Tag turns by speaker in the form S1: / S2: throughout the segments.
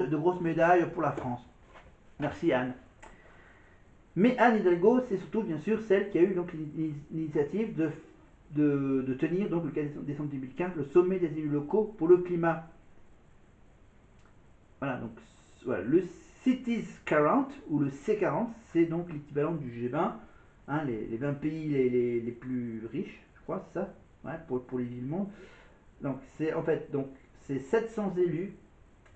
S1: de grosses médailles pour la France. Merci Anne. Mais Anne Hidalgo, c'est surtout bien sûr celle qui a eu donc l'initiative de tenir donc le 4 décembre 2015 le sommet des élus locaux pour le climat. Voilà, donc voilà, le Cities 40 ou le C40, c'est donc l'équivalent du G20, hein, les 20 pays les plus riches, je crois, c'est ça, ouais, pour les villes monde. Donc c'est en fait donc c'est 700 élus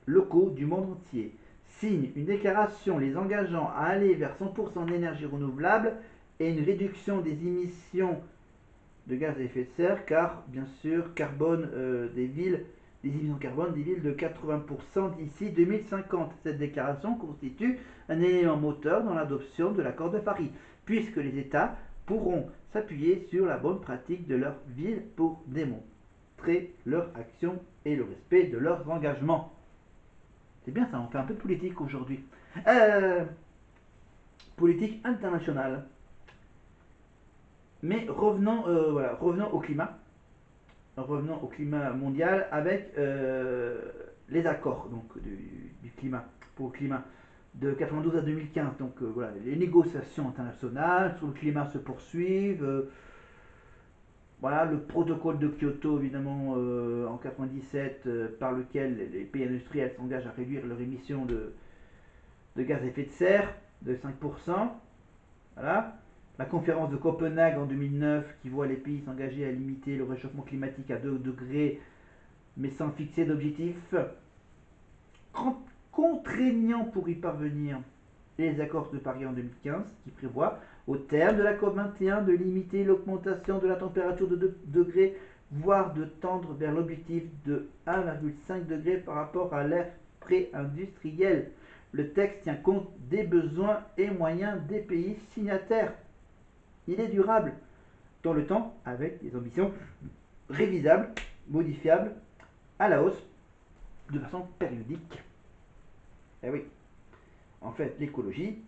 S1: locaux du monde entier signent une déclaration les engageant à aller vers 100% d'énergie renouvelable et une réduction des émissions de gaz à effet de serre, car bien sûr carbone des émissions carbone des villes de 80% d'ici 2050. Cette déclaration constitue un élément moteur dans l'adoption de l'accord de Paris, puisque les États pourront s'appuyer sur la bonne pratique de leur ville pour démontrer leur action et le respect de leurs engagements. C'est bien ça, on fait un peu de politique aujourd'hui. Euh, Politique internationale. Mais revenons au climat. Revenons au climat mondial avec les accords donc, du climat, pour le climat de 92 à 2015. Donc voilà, les négociations internationales sur le climat se poursuivent. Voilà, le protocole de Kyoto, évidemment, en 97, par lequel les pays industriels s'engagent à réduire leurs émissions de gaz à effet de serre de 5%. Voilà. La conférence de Copenhague en 2009 qui voit les pays s'engager à limiter le réchauffement climatique à 2 degrés mais sans fixer d'objectifs contraignants pour y parvenir. Et les accords de Paris en 2015 qui prévoient au terme de la COP21 de limiter l'augmentation de la température de 2 degrés voire de tendre vers l'objectif de 1,5 degré par rapport à l'ère pré-industrielle. Le texte tient compte des besoins et moyens des pays signataires. Il est durable dans le temps avec des ambitions révisables, modifiables, à la hausse, de façon périodique. Eh oui, en fait, l'écologie,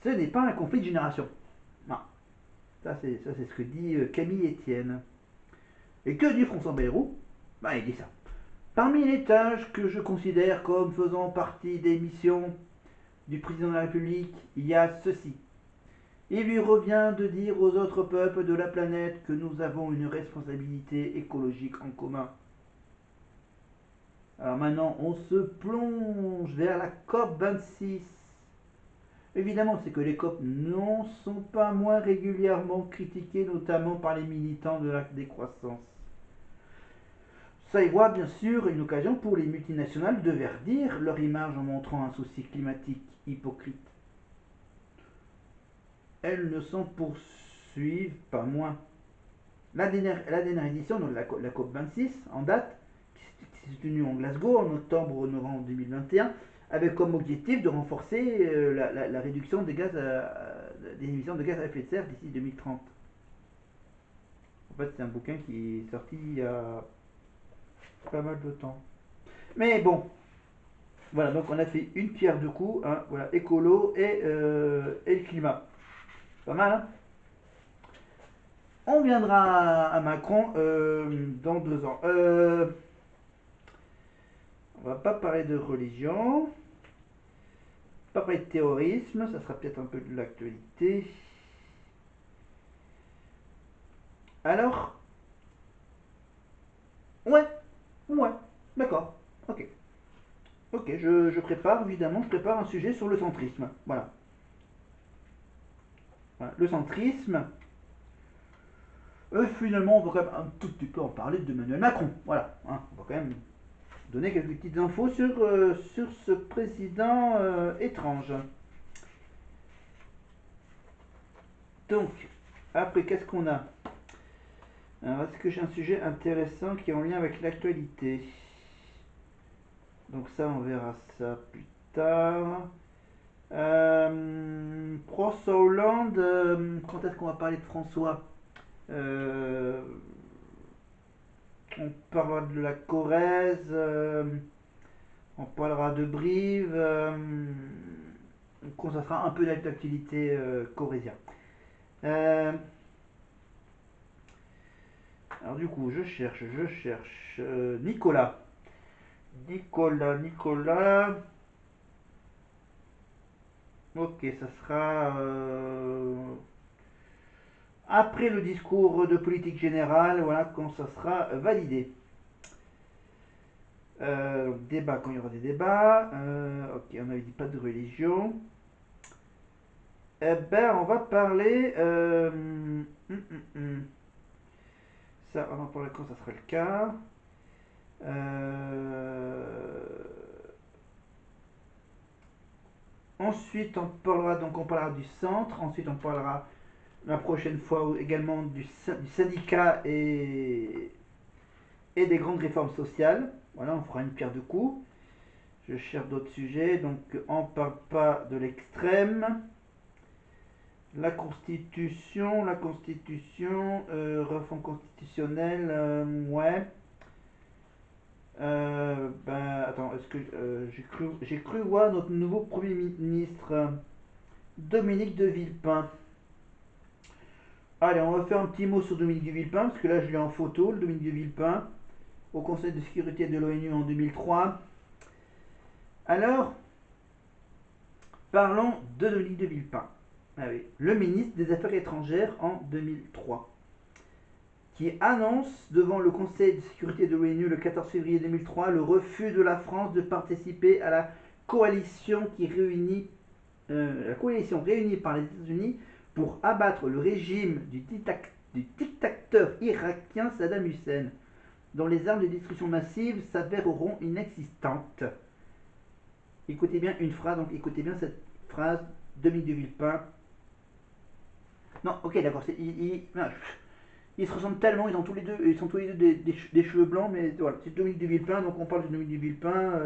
S1: ce n'est pas un conflit de génération. Non, ça c'est ce que dit Camille Etienne. Et que dit François Bayrou? Ben, il dit ça. Parmi les tâches que je considère comme faisant partie des missions du président de la République, il y a ceci. Il lui revient de dire aux autres peuples de la planète que nous avons une responsabilité écologique en commun. Alors maintenant, on se plonge vers la COP 26. Évidemment, c'est que les COP n'en sont pas moins régulièrement critiquées, notamment par les militants de la décroissance. Ça y voit bien sûr une occasion pour les multinationales de verdir leur image en montrant un souci climatique hypocrite. Elles ne s'en poursuivent pas moins. La dernière édition, donc la COP 26, en date, qui s'est tenue en Glasgow en octobre-novembre 2021, avait comme objectif de renforcer la réduction des émissions de gaz à effet de serre d'ici 2030. En fait, c'est un bouquin qui est sorti il y a pas mal de temps. Mais bon, voilà, donc on a fait une pierre deux coups, hein, voilà, écolo et le climat. Pas mal, hein. On viendra à Macron dans 2 ans. On va pas parler de religion, pas parler de terrorisme, ça sera peut-être un peu de l'actualité. Alors, ouais, ouais, d'accord, ok. Ok, je prépare, évidemment, je prépare un sujet sur le centrisme. Voilà. Voilà. Le centrisme, finalement, on va quand même un tout petit peu en parler d'Emmanuel Macron. Voilà, hein, on va quand même donner quelques petites infos sur ce président étrange. Donc, après, qu'est-ce qu'on a? Alors, est-ce que j'ai un sujet intéressant qui est en lien avec l'actualité? Donc ça, on verra ça plus tard. François Hollande, quand est-ce qu'on va parler de François? Euh, on parlera de la Corrèze, on parlera de Brive, on consacrera un peu d'actualité corrézien. Euh, alors du coup, je cherche Nicolas. Nicolas. Ok, ça sera après le discours de politique générale, voilà, quand ça sera validé. Débat quand il y aura des débats. Ok, on avait dit pas de religion. Eh ben, on va parler. Ça, on en parlera quand ça sera le cas. Euh, Ensuite, on parlera du centre. Ensuite, on parlera la prochaine fois également du syndicat et des grandes réformes sociales. Voilà, on fera une pierre deux coups. Je cherche d'autres sujets. Donc, on ne parle pas de l'extrême. Réforme constitutionnelle, ouais. Ben, attends, est-ce que j'ai cru voir notre nouveau Premier ministre, Dominique de Villepin. Allez, on va faire un petit mot sur Dominique de Villepin, parce que là je l'ai en photo, le Dominique de Villepin, au Conseil de sécurité de l'ONU en 2003. Alors, parlons de Dominique de Villepin. Ah oui, le ministre des Affaires étrangères en 2003, qui annonce devant le Conseil de sécurité de l'ONU le 14 février 2003 le refus de la France de participer à coalition qui réunit, la coalition réunie par les États-Unis pour abattre le régime du dictateur irakien Saddam Hussein, dont les armes de destruction massive s'avéreront inexistantes. Écoutez bien une phrase, donc écoutez bien cette phrase, Dominique de Villepin. Non, ok, d'accord, non, ils se ressemblent tellement, ils sont tous les deux des cheveux blancs, mais voilà, c'est Dominique de Villepin, donc on parle de Dominique de Villepin.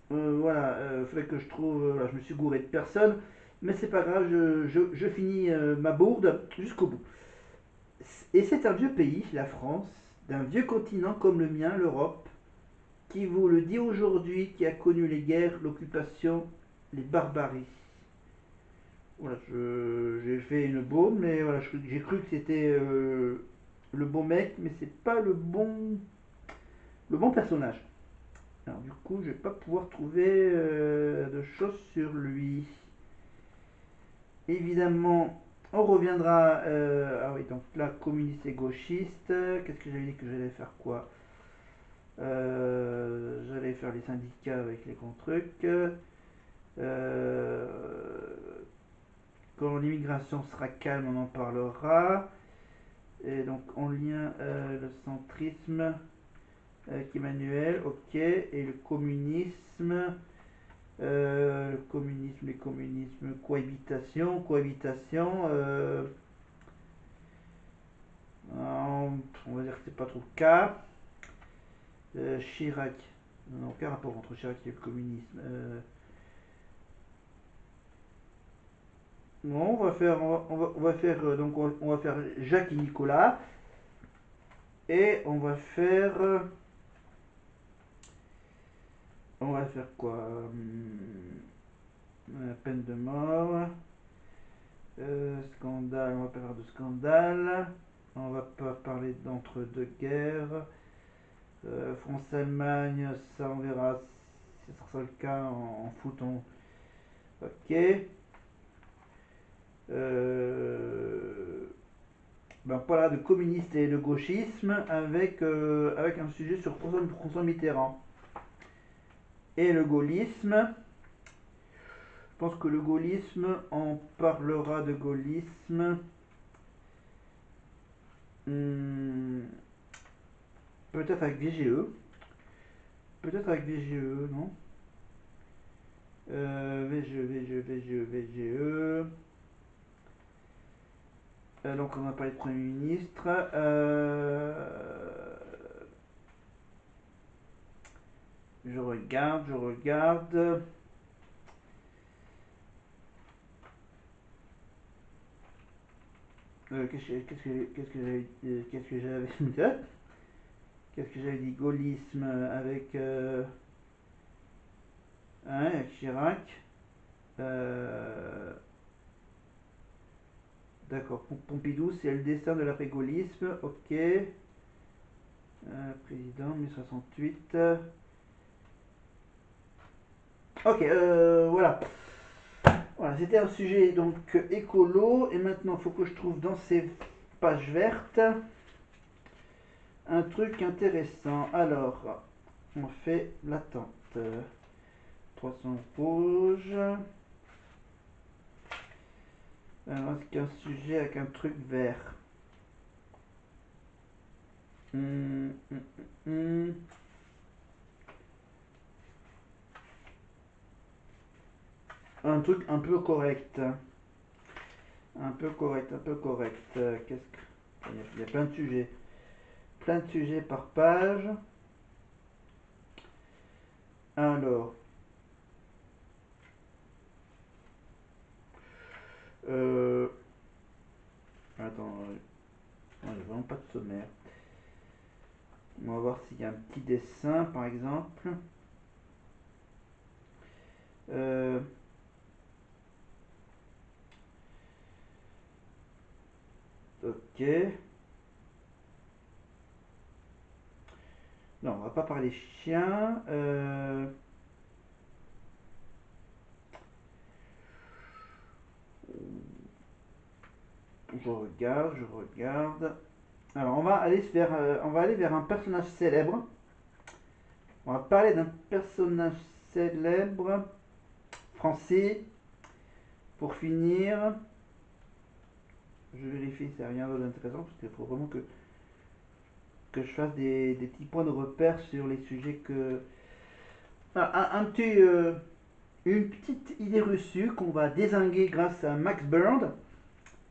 S1: Voilà, faudrait que je trouve. Voilà, je me suis gouré de personne, mais c'est pas grave, je finis ma bourde jusqu'au bout. Et c'est un vieux pays, la France, d'un vieux continent comme le mien, l'Europe, qui vous le dit aujourd'hui, qui a connu les guerres, l'occupation, les barbaries. Voilà, j'ai fait une baume, mais voilà, j'ai cru que c'était le bon mec, mais c'est pas le bon personnage. Alors du coup, je vais pas pouvoir trouver de choses sur lui. Évidemment, on reviendra. Ah oui, donc là, communiste et gauchiste. Qu'est-ce que j'avais dit que j'allais faire quoi? J'allais faire les syndicats avec les grands trucs. Quand l'immigration sera calme, on en parlera. Et donc en lien le centrisme avec Emmanuel, ok. Et les communismes, cohabitation. On va dire que c'est pas trop le cas. Chirac, non, aucun rapport entre Chirac et le communisme. Non, on va faire donc on va faire Jacques et Nicolas et on va faire quoi? Peine de mort, scandale, on va pas faire de scandale, on va pas parler d'entre-deux-guerres. France-Allemagne, ça on verra si ce sera le cas en foot. Ok. Euh, ben, on parlera de communiste et de gauchisme avec un sujet sur François Mitterrand. Et le gaullisme, je pense que le gaullisme, on parlera de gaullisme. Hmm, peut-être avec VGE. Peut-être avec VGE, non? VGE. Donc on va parler de Premier ministre. Je regarde. Qu'est-ce que j'avais qu'est-ce que j'avais dit gaullisme avec, hein, avec Chirac. Euh, d'accord, Pompidou, c'est le dessin de l'après-gaullisme, ok. Président 1068. Ok, voilà. Voilà, c'était un sujet donc écolo. Et maintenant, il faut que je trouve dans ces pages vertes un truc intéressant. Alors, on fait l'attente. Poisson rouge. Alors, est-ce qu'il y a un sujet avec un truc vert? Hum, hum, hum. Un truc un peu correct. Un peu correct, un peu correct. Qu'est-ce que... Il y a plein de sujets. Plein de sujets par page. Alors, euh, attends, il n'y a vraiment pas de sommaire. On va voir s'il y a un petit dessin, par exemple. Euh, ok. Non, on va pas parler chien. Je regarde, je regarde. Alors, on va aller vers un personnage célèbre. On va parler d'un personnage célèbre français. Pour finir, je vérifie s'il n'y a rien d'autre d'intéressant parce qu'il faut vraiment que je fasse des petits points de repère sur les sujets que. Un petit, une petite idée reçue qu'on va dézinguer grâce à Max Bird.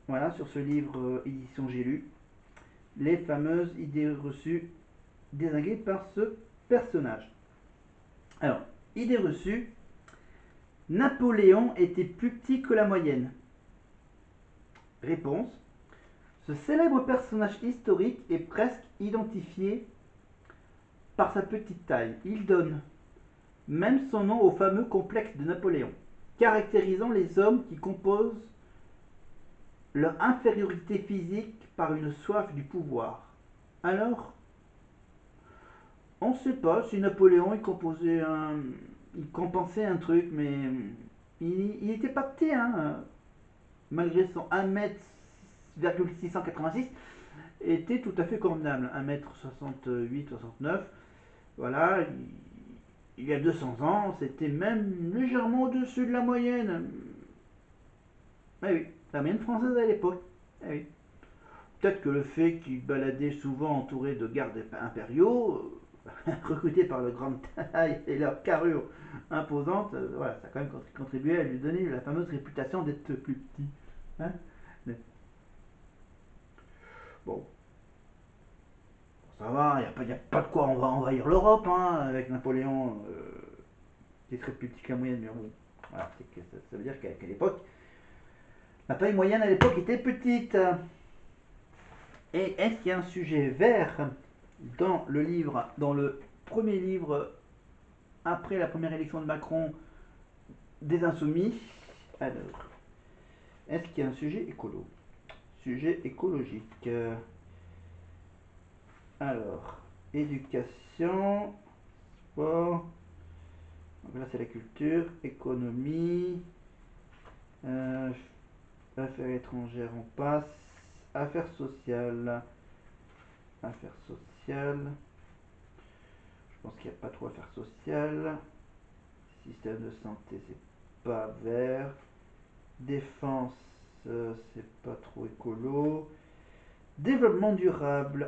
S1: Voilà, sur ce livre édition J'ai lu. Les fameuses idées reçues dézinguées par ce personnage. Alors, idée reçue. Napoléon était plus petit que la moyenne. Réponse. Ce célèbre personnage historique est presque identifié par sa petite taille. Il donne même son nom au fameux complexe de Napoléon, caractérisant les hommes qui composent leur infériorité physique par une soif du pouvoir. Alors, on ne sait pas si Napoléon il compensait un truc, mais il était pas petit, hein, malgré son 1m,686, était tout à fait convenable, 1m68, 69. Voilà, il y a 200 ans, c'était même légèrement au-dessus de la moyenne. Ah oui, la moyenne française à l'époque. Ah oui. Peut-être que le fait qu'il baladait souvent entouré de gardes impériaux, recrutés par leur grande taille et leur carrure imposante, voilà, ça a quand même contribué à lui donner la fameuse réputation d'être plus petit. Hein. Bon, ça va, il n'y a pas de quoi on va envahir l'Europe hein, avec Napoléon, qui serait plus petit que la moyenne, mais bon, voilà, ça veut dire qu'à l'époque, la taille moyenne à l'époque était petite. Et est-ce qu'il y a un sujet vert dans le livre, dans le premier livre après la première élection de Macron des Insoumis? Alors, est-ce qu'il y a un sujet écolo? Sujet écologique. Alors, éducation, sport. Donc là, c'est la culture, économie, euh, affaires étrangères, on passe. Affaires sociales. Affaires sociales. Je pense qu'il n'y a pas trop affaires sociales. Système de santé, c'est pas vert. Défense, c'est pas trop écolo. Développement durable.